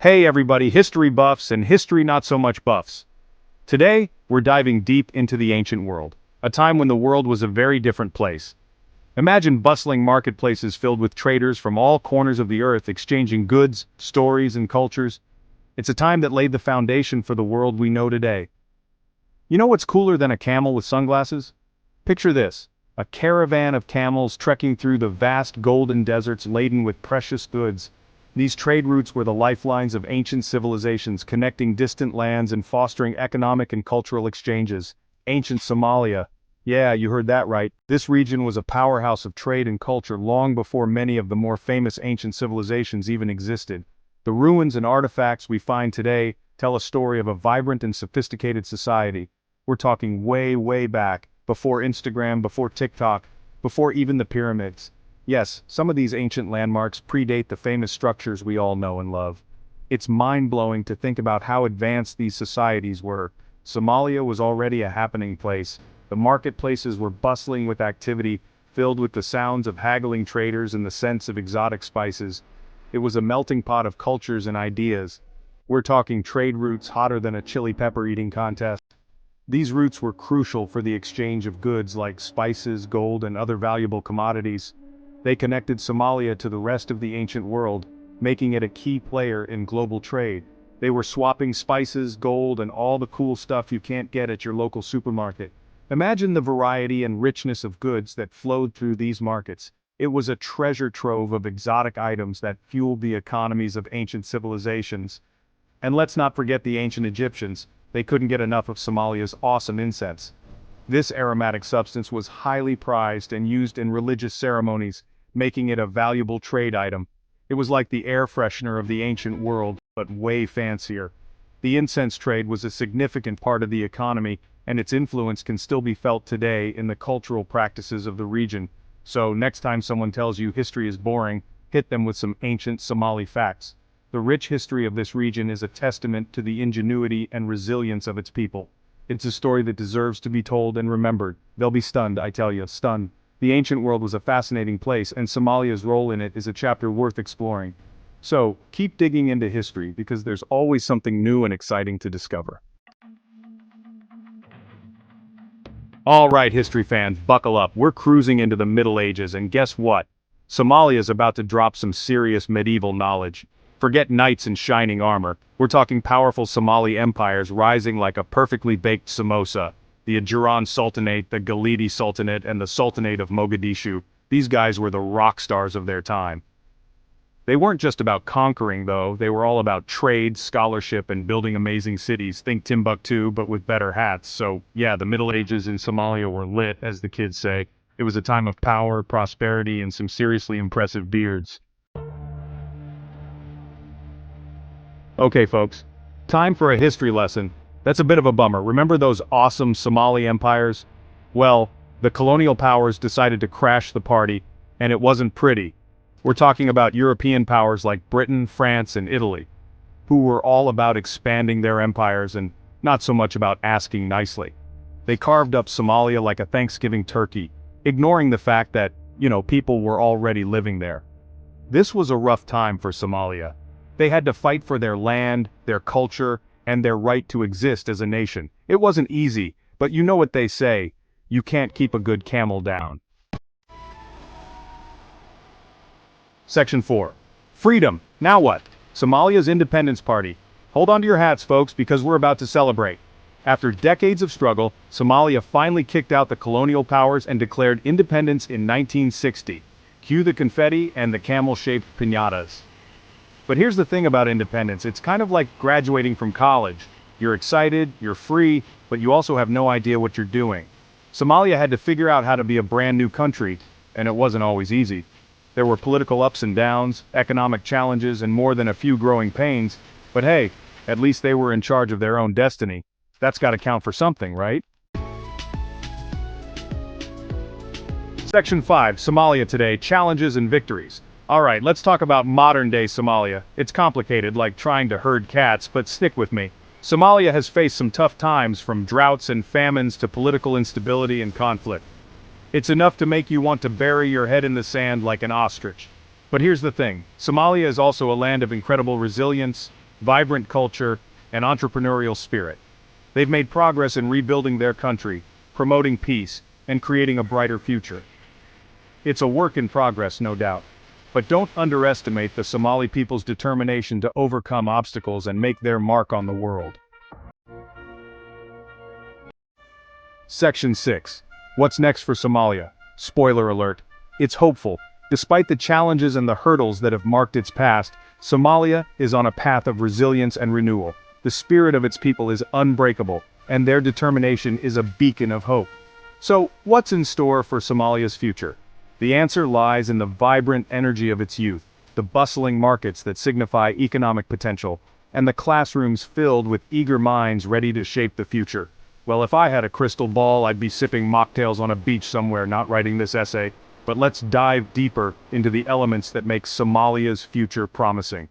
Hey everybody, history buffs and history not so much buffs. Today, we're diving deep into the ancient world, a time when the world was a very different place. Imagine bustling marketplaces filled with traders from all corners of the earth exchanging goods, stories, and cultures. It's a time that laid the foundation for the world we know today. You know what's cooler than a camel with sunglasses? Picture this, a caravan of camels trekking through the vast golden deserts laden with precious goods. These trade routes were the lifelines of ancient civilizations, connecting distant lands and fostering economic and cultural exchanges. Ancient Somalia. Yeah, you heard that right. This region was a powerhouse of trade and culture long before many of the more famous ancient civilizations even existed. The ruins and artifacts we find today tell a story of a vibrant and sophisticated society. We're talking way, way back, before Instagram, before TikTok, before even the pyramids. Yes, some of these ancient landmarks predate the famous structures we all know and love. It's mind-blowing to think about how advanced these societies were. Somalia was already a happening place. The marketplaces were bustling with activity, filled with the sounds of haggling traders and the scents of exotic spices. It was a melting pot of cultures and ideas. We're talking trade routes hotter than a chili pepper eating contest. These routes were crucial for the exchange of goods like spices, gold, and other valuable commodities. They connected Somalia to the rest of the ancient world, making it a key player in global trade. They were swapping spices, gold, and all the cool stuff you can't get at your local supermarket. Imagine the variety and richness of goods that flowed through these markets. It was a treasure trove of exotic items that fueled the economies of ancient civilizations. And let's not forget the ancient Egyptians. They couldn't get enough of Somalia's awesome incense. This aromatic substance was highly prized and used in religious ceremonies, making it a valuable trade item. It was like the air freshener of the ancient world, but way fancier. The incense trade was a significant part of the economy, and its influence can still be felt today in the cultural practices of the region. So next time someone tells you history is boring, hit them with some ancient Somali facts. The rich history of this region is a testament to the ingenuity and resilience of its people. It's a story that deserves to be told and remembered. They'll be stunned, I tell you, stunned. The ancient world was a fascinating place, and Somalia's role in it is a chapter worth exploring. So, keep digging into history, because there's always something new and exciting to discover. Alright, history fans, buckle up. We're cruising into the Middle Ages, and guess what? Somalia's about to drop some serious medieval knowledge. Forget knights in shining armor. We're talking powerful Somali empires rising like a perfectly baked samosa. The Ajuran Sultanate, the Galidi Sultanate, and the Sultanate of Mogadishu. These guys were the rock stars of their time. They weren't just about conquering, though. They were all about trade, scholarship, and building amazing cities. Think Timbuktu, but with better hats. So, yeah, the Middle Ages in Somalia were lit, as the kids say. It was a time of power, prosperity, and some seriously impressive beards. Okay, folks. Time for a history lesson. That's a bit of a bummer. Remember those awesome Somali empires? Well, the colonial powers decided to crash the party, and it wasn't pretty. We're talking about European powers like Britain, France, and Italy, who were all about expanding their empires and not so much about asking nicely. They carved up Somalia like a Thanksgiving turkey, ignoring the fact that, people were already living there. This was a rough time for Somalia. They had to fight for their land, their culture, and their right to exist as a nation. It wasn't easy, but you know what they say, you can't keep a good camel down. Section 4. Freedom. Now what? Somalia's Independence Party. Hold on to your hats, folks, because we're about to celebrate. After decades of struggle, Somalia finally kicked out the colonial powers and declared independence in 1960. Cue the confetti and the camel-shaped piñatas. But here's the thing about independence, it's kind of like graduating from college. You're excited, you're free, but you also have no idea what you're doing. Somalia had to figure out how to be a brand new country, and it wasn't always easy. There were political ups and downs, economic challenges, and more than a few growing pains, but hey, at least they were in charge of their own destiny. That's gotta count for something, right? Section 5, Somalia Today, Challenges and Victories. Alright, let's talk about modern-day Somalia. It's complicated, like trying to herd cats, but stick with me. Somalia has faced some tough times, from droughts and famines to political instability and conflict. It's enough to make you want to bury your head in the sand like an ostrich. But here's the thing, Somalia is also a land of incredible resilience. vibrant culture, and entrepreneurial spirit. They've made progress in rebuilding their country, promoting peace, and creating a brighter future. It's a work in progress, no doubt. But don't underestimate the Somali people's determination to overcome obstacles and make their mark on the world. Section 6. What's next for Somalia? Spoiler alert. It's hopeful. Despite the challenges and the hurdles that have marked its past, Somalia is on a path of resilience and renewal. The spirit of its people is unbreakable, and their determination is a beacon of hope. So, what's in store for Somalia's future? The answer lies in the vibrant energy of its youth, the bustling markets that signify economic potential, and the classrooms filled with eager minds ready to shape the future. Well, if I had a crystal ball, I'd be sipping mocktails on a beach somewhere, not writing this essay. But let's dive deeper into the elements that make Somalia's future promising.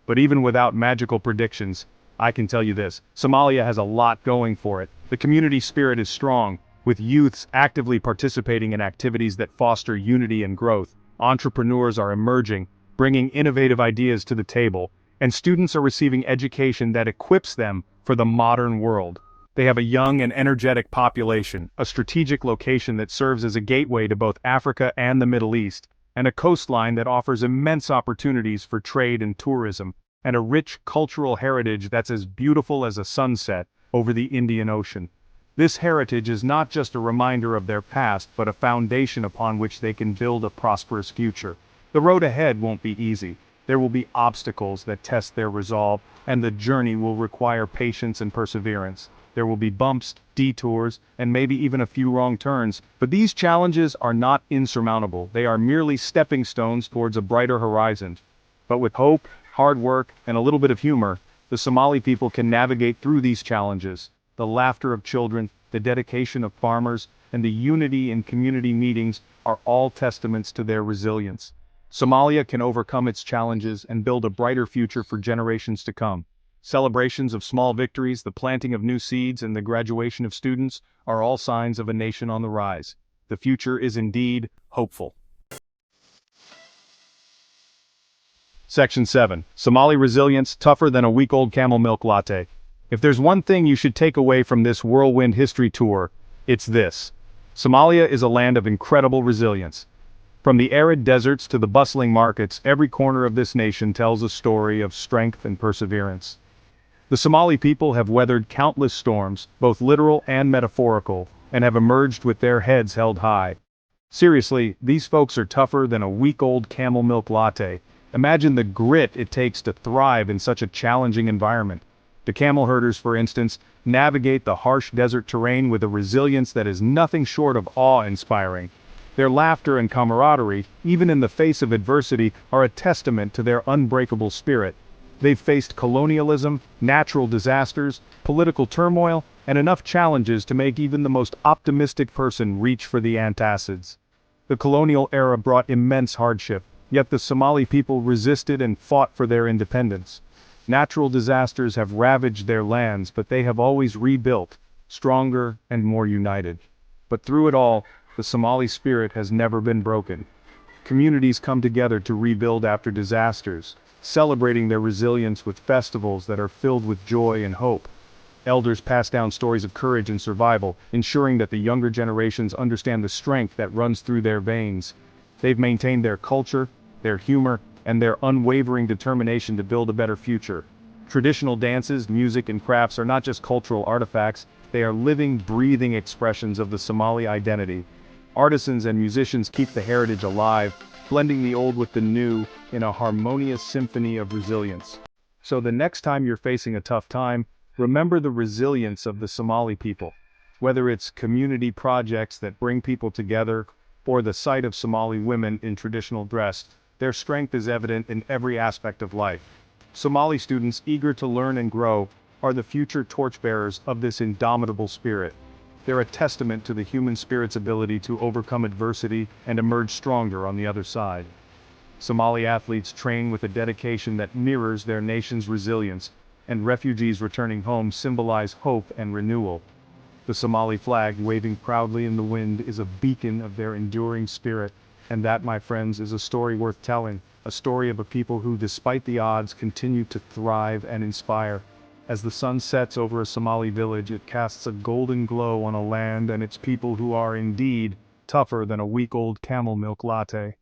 But even without magical predictions, I can tell you this: Somalia has a lot going for it. The community spirit is strong, with youths actively participating in activities that foster unity and growth. Entrepreneurs are emerging, bringing innovative ideas to the table, and students are receiving education that equips them for the modern world. They have a young and energetic population, a strategic location that serves as a gateway to both Africa and the Middle East, and a coastline that offers immense opportunities for trade and tourism, and a rich cultural heritage that's as beautiful as a sunset over the Indian Ocean. This heritage is not just a reminder of their past, but a foundation upon which they can build a prosperous future. The road ahead won't be easy. There will be obstacles that test their resolve, and the journey will require patience and perseverance. There will be bumps, detours, and maybe even a few wrong turns, but these challenges are not insurmountable. They are merely stepping stones towards a brighter horizon. But with hope, hard work, and a little bit of humor, the Somali people can navigate through these challenges. The laughter of children, the dedication of farmers, and the unity in community meetings are all testaments to their resilience. Somalia can overcome its challenges and build a brighter future for generations to come. Celebrations of small victories, the planting of new seeds, and the graduation of students are all signs of a nation on the rise. The future is indeed hopeful. Section 7. Somali resilience, tougher than a week-old camel milk latte. If there's one thing you should take away from this whirlwind history tour, it's this: Somalia is a land of incredible resilience. From the arid deserts to the bustling markets, every corner of this nation tells a story of strength and perseverance. The Somali people have weathered countless storms, both literal and metaphorical, and have emerged with their heads held high. Seriously, these folks are tougher than a week-old camel milk latte. Imagine the grit it takes to thrive in such a challenging environment. The camel herders, for instance, navigate the harsh desert terrain with a resilience that is nothing short of awe-inspiring. Their laughter and camaraderie, even in the face of adversity, are a testament to their unbreakable spirit. They've faced colonialism, natural disasters, political turmoil, and enough challenges to make even the most optimistic person reach for the antacids. The colonial era brought immense hardship, yet the Somali people resisted and fought for their independence. Natural disasters have ravaged their lands, but they have always rebuilt, stronger and more united. But through it all, the Somali spirit has never been broken. Communities come together to rebuild after disasters, celebrating their resilience with festivals that are filled with joy and hope. Elders pass down stories of courage and survival, ensuring that the younger generations understand the strength that runs through their veins. They've maintained their culture, their humor, and their unwavering determination to build a better future. Traditional dances, music, and crafts are not just cultural artifacts, they are living, breathing expressions of the Somali identity. Artisans and musicians keep the heritage alive, blending the old with the new in a harmonious symphony of resilience. So the next time you're facing a tough time, remember the resilience of the Somali people. Whether it's community projects that bring people together, or the sight of Somali women in traditional dress, their strength is evident in every aspect of life. Somali students eager to learn and grow are the future torchbearers of this indomitable spirit. They're a testament to the human spirit's ability to overcome adversity and emerge stronger on the other side. Somali athletes train with a dedication that mirrors their nation's resilience, and refugees returning home symbolize hope and renewal. The Somali flag waving proudly in the wind is a beacon of their enduring spirit, and that, my friends, is a story worth telling, a story of a people who, despite the odds, continue to thrive and inspire. As the sun sets over a Somali village, it casts a golden glow on a land and its people who are indeed tougher than a week-old camel milk latte.